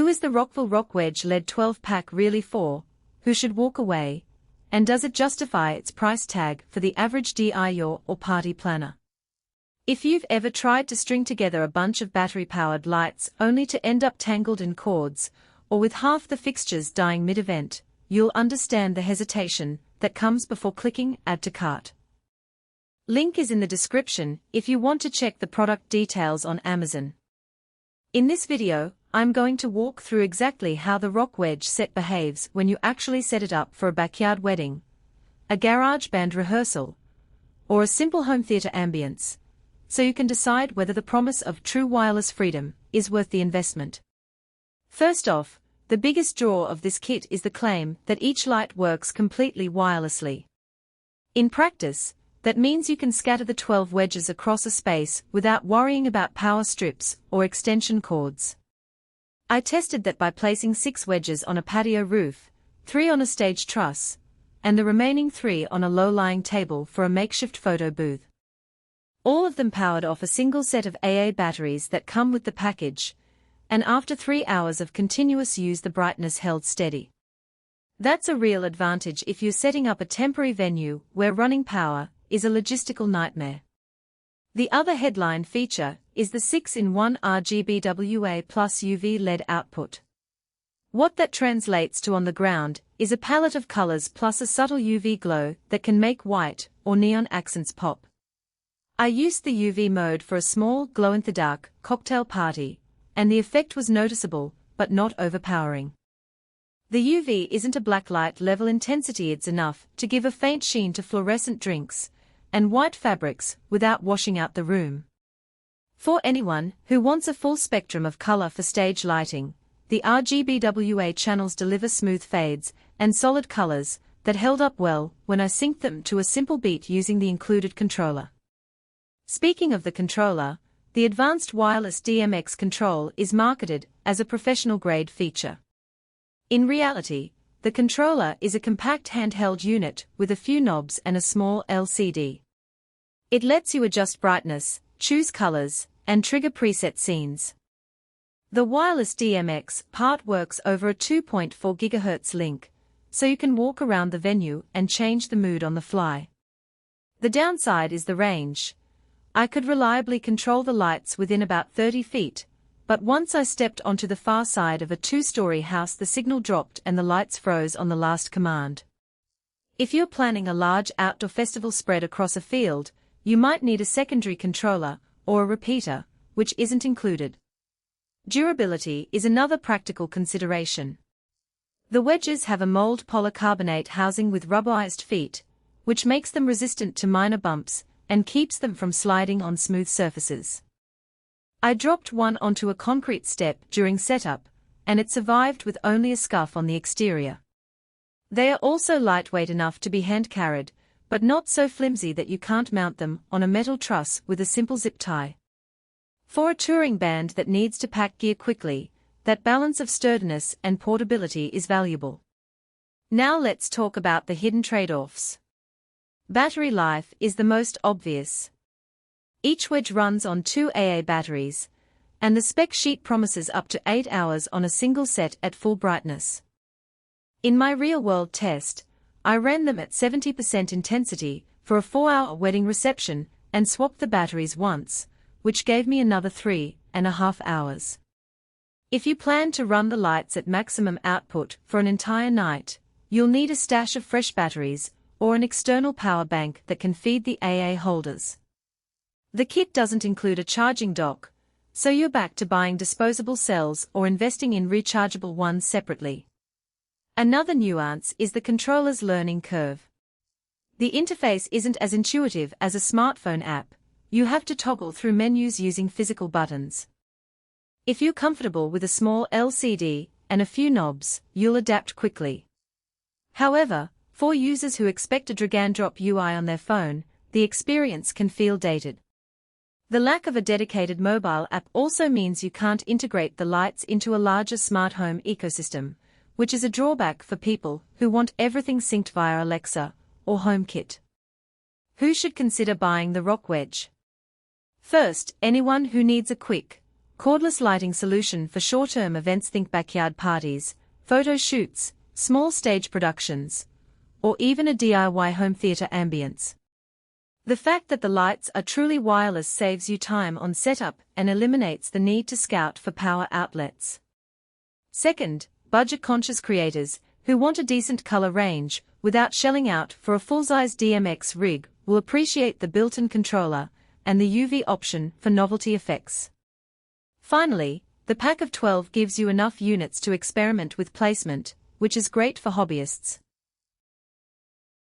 Who is the Rockville RockWedge LED 12-pack really for? Who should walk away? And does it justify its price tag for the average DIY or party planner? If you've ever tried to string together a bunch of battery-powered lights only to end up tangled in cords, or with half the fixtures dying mid-event, you'll understand the hesitation that comes before clicking Add to Cart. Link is in the description if you want to check the product details on Amazon. In this video, I'm going to walk through exactly how the RockWedge set behaves when you actually set it up for a backyard wedding, a garage band rehearsal, or a simple home theater ambience, so you can decide whether the promise of true wireless freedom is worth the investment. First off, the biggest draw of this kit is the claim that each light works completely wirelessly. In practice, that means you can scatter the 12 wedges across a space without worrying about power strips or extension cords. I tested that by placing 6 wedges on a patio roof, 3 on a stage truss, and the remaining 3 on a low-lying table for a makeshift photo booth. All of them powered off a single set of AA batteries that come with the package, and after 3 hours of continuous use the brightness held steady. That's a real advantage if you're setting up a temporary venue where running power is a logistical nightmare. The other headline feature is the 6-in-1 RGBWA+UV LED output. What that translates to on the ground is a palette of colors plus a subtle UV glow that can make white or neon accents pop. I used the UV mode for a small glow-in-the-dark cocktail party, and the effect was noticeable, but not overpowering. The UV isn't a blacklight level intensity, it's enough to give a faint sheen to fluorescent drinks and white fabrics without washing out the room. For anyone who wants a full spectrum of color for stage lighting, the RGBWA channels deliver smooth fades and solid colors that held up well when I synced them to a simple beat using the included controller. Speaking of the controller, the Advanced Wireless DMX control is marketed as a professional-grade feature. In reality, the controller is a compact handheld unit with a few knobs and a small LCD. It lets you adjust brightness, choose colors, and trigger preset scenes. The wireless DMX part works over a 2.4 GHz link, so you can walk around the venue and change the mood on the fly. The downside is the range. I could reliably control the lights within about 30 feet, but once I stepped onto the far side of a 2-story house the signal dropped and the lights froze on the last command. If you're planning a large outdoor festival spread across a field, you might need a secondary controller or a repeater, which isn't included. Durability is another practical consideration. The wedges have a mold polycarbonate housing with rubberized feet, which makes them resistant to minor bumps and keeps them from sliding on smooth surfaces. I dropped one onto a concrete step during setup, and it survived with only a scuff on the exterior. They are also lightweight enough to be hand-carried, but not so flimsy that you can't mount them on a metal truss with a simple zip tie. For a touring band that needs to pack gear quickly, that balance of sturdiness and portability is valuable. Now let's talk about the hidden trade-offs. Battery life is the most obvious. Each wedge runs on 2 AA batteries, and the spec sheet promises up to 8 hours on a single set at full brightness. In my real-world test, I ran them at 70% intensity for a 4-hour wedding reception and swapped the batteries once, which gave me another 3.5 hours. If you plan to run the lights at maximum output for an entire night, you'll need a stash of fresh batteries or an external power bank that can feed the AA holders. The kit doesn't include a charging dock, so you're back to buying disposable cells or investing in rechargeable ones separately. Another nuance is the controller's learning curve. The interface isn't as intuitive as a smartphone app. You have to toggle through menus using physical buttons. If you're comfortable with a small LCD and a few knobs, you'll adapt quickly. However, for users who expect a drag-and-drop UI on their phone, the experience can feel dated. The lack of a dedicated mobile app also means you can't integrate the lights into a larger smart home ecosystem, which is a drawback for people who want everything synced via Alexa or HomeKit. Who should consider buying the RockWedge? First, anyone who needs a quick, cordless lighting solution for short-term events. Think backyard parties, photo shoots, small stage productions, or even a DIY home theater ambience. The fact that the lights are truly wireless saves you time on setup and eliminates the need to scout for power outlets. Second, budget-conscious creators who want a decent color range without shelling out for a full-size DMX rig will appreciate the built-in controller and the UV option for novelty effects. Finally, the pack of 12 gives you enough units to experiment with placement, which is great for hobbyists.